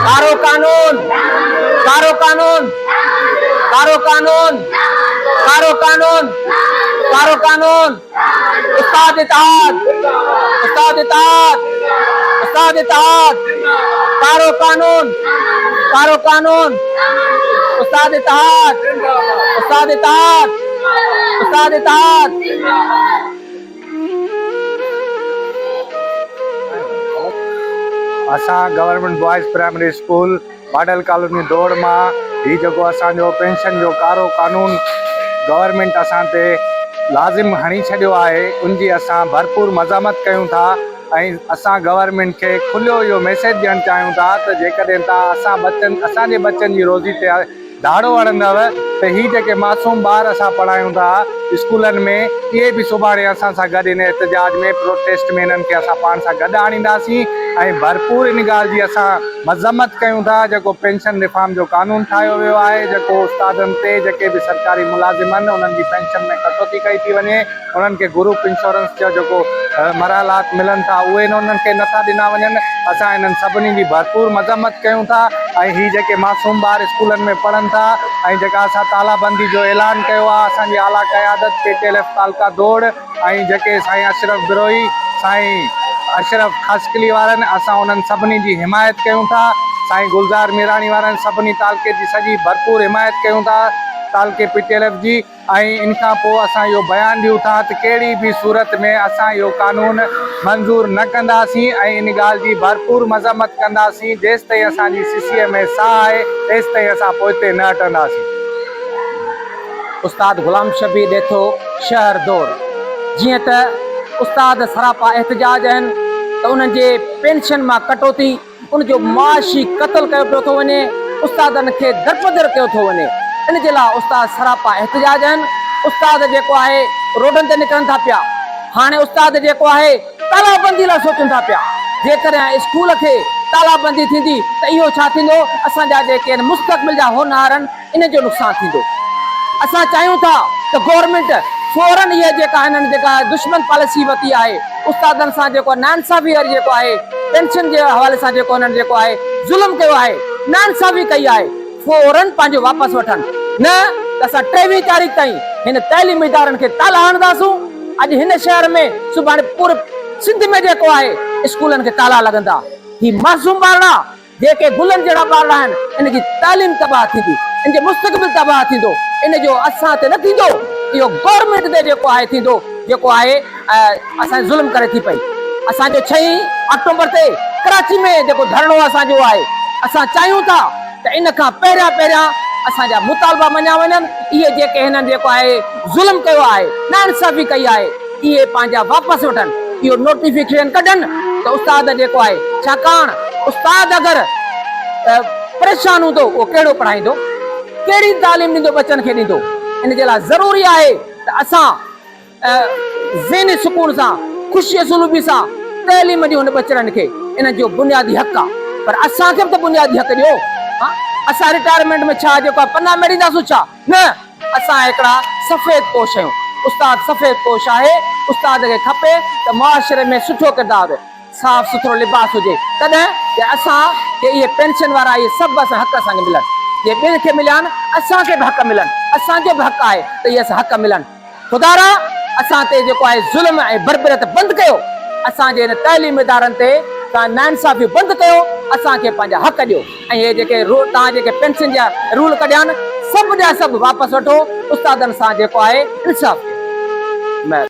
कारो कानून, कारो कानून, कारो कानून, कारो कानून, कारो कानून, उस्ताद इत्तेहाद, उस्ताद इत्तेहाद, उस्ताद इत्तेहाद, कारो कानून, कारो कानून, उस्ताद इत्तेहाद, उस्ताद इत्तेहाद, उस्ताद इत्तेहाद। असां government boys primary school model colony दौड़ मां ही जो असांजो पेंशन जो कारो कानून गवर्नमेंट असां ते लाज़िम हणी छॾियो आहे उनजी असां भरपूर मज़ामत कयूं था ऐं असां गवर्नमेंट खे खुलियो इहो मैसेज ॾियणु चाहियूं था त जेकॾहिं तव्हां असांजे बच्चनि जी रोज़ी ते दाड़ो हणंदव त ही जेके मासूम ॿार असां पढ़ायूं था स्कूलनि में इहे बि सुभाणे असां सां गॾु इन एहतजाज में प्रोटेस्ट में इन्हनि खे असां पाण सां गॾु आणींदासीं ऐं भरपूर इन ॻाल्हि जी असां मज़म्मत कयूं था जेको पेंशन रिफॉर्म जो कानून ठाहियो वियो आहे जेको उस्तादनि ते जेके बि सरकारी मुलाज़िम आहिनि उन्हनि जी पेंशन में कटौती कई थी वञे उन्हनि खे ग्रुप इंश्योरेंस जो जेको मरहलात मिलनि था उहे उन्हनि खे नथा ॾिना वञनि असां इन्हनि सभिनी जी भरपूर मज़म्मत कयूं था ऐं ही जेके मासूम ॿार स्कूलनि में पढ़नि था ऐं जेका असां तालाबंदी जो ऐलान कयो आहे असांजी आला क़यादत PTLF तालका दौड़ ऐं जेके साईं अशरफ बिरोही साईं अशरफ खसकली वारनि असां उन्हनि सभिनी जी हिमायत कयूं था साईं गुलज़ार मीरानी वारनि सभिनी तालके जी सॼी भरपूर हिमायत कयूं था तालके PTLF जी ऐं इन खां पोइ असां इहो बयानु ॾियूं था त कहिड़ी बि सूरत में असां इहो कानून मंज़ूर न कंदासीं ऐं इन ॻाल्हि जी भरपूर मज़म्मत कंदासीं जेसि ताईं असांजी CCA में साह आहे तेसि ताईं असां पोइ ते न हटंदासीं। उस्ताद गुलाम शबीर ॾेथो शहर दौड़ जीअं त उस्ताद सरापा एहतजाज आहिनि त उन्हनि जे पेंशन मां कटौती उनजो माशी क़त्ल कयो पियो थो वञे उस्तादनि खे दरपदर कयो थो वञे इन जे लाइ उस्ताद सरापा एहतजाज आहिनि उस्ताद जेको आहे रोडनि ते निकिरनि था पिया हाणे उस्ताद जेको आहे तालाबंदी लाइ सोचनि था पिया जेकॾहिं स्कूल खे तालाबंदी थींदी त इहो छा थींदो असांजा जेके मुस्तक़बिल जा होनहार आहिनि इन जो नुक़सानु थींदो असां चाहियूं था त गवर्नमेंट फौरन इहा जेका हिननि जेका दुश्मन पॉलिसी वरिती आहे उस्तादनि सां जेको नाइंसाफ़ी जेको आहे पेंशन जे हवाले सां जेको हिननि जेको आहे ज़ुल्म कयो आहे नाइंसाफ़ी कई आहे फौरन पंहिंजो वापसि वठनि न त असां 23 तारीख़ ताईं हिन तइलीमी इदारनि खे ताला हणंदासूं अॼु हिन शहर में सुभाणे पूरे सिंध में जेको आहे स्कूलनि खे ताला लॻंदा ही मासूम ॿारड़ा जेके गुलनि जहिड़ा ॿार आहिनि इनजी तालीम तबाह थींदी इन जो मुस्तक़बिल तबाह थींदो इन जो असां ते न थींदो इहो गवर्नमेंट ते जेको आहे थींदो जेको आहे असां ज़ुल्म करे थी पई असांजो 6 अक्टूबर ते कराची में जेको धरणो असांजो आहे असां चाहियूं था त इन खां पहिरियां असांजा मुतालबा मञा वञनि इहे जेके हिननि जेको आहे ज़ुल्म कयो आहे नाइंसाफ़ी कई आहे इहे पंहिंजा वापसि वठनि इहो नोटिफिकेशन कढनि त उस्ताद जेको आहे छाकाणि उस्ताद अगरि परेशान हूंदो उहो कहिड़ो पढ़ाईंदो कहिड़ी तालीम ॾींदो बच्चनि खे ॾींदो इन जे लाइ ज़रूरी आहे त असां ज़हनी सुकून सां ख़ुशी सुलूबी सां तइलीम ॾियूं हुन बच्चनि खे इन जो बुनियादी हक़ आहे पर असांखे बि त बुनियादी हक़ ॾियो असां रिटायरमेंट में छा जेको आहे पन्ना मेड़ींदासूं छा न असां हिकिड़ा सफ़ेद पोश आहियूं उस्ताद सफ़ेद पोश आहे उस्ताद खे खपे त मुआशरे में सुठो किरदारु साफ़ सुथरो लिबास हुजे तॾहिं की असांखे इहे पेंशन वारा इहे सभु असां हक़ असांखे मिलनि जे ॿियनि खे मिलिया आहिनि असांखे बि हक़ मिलनि असांजो बि हक़ आहे त इहे असां हक़ मिलनि ख़ुदारा असां ते जेको आहे ज़ुल्म ऐं बरबरत बंदि कयो असांजे हिन तइलीम इदारनि ते तव्हां नाइंसाफ़ी बंदि कयो असांखे पंहिंजा हक़ ॾियो ऐं इहे जेके तव्हां जेके पेंशन जा रूल कढिया आहिनि सभु जा सभु वापसि वठो उस्तादनि सां जेको आहे इंसाफ़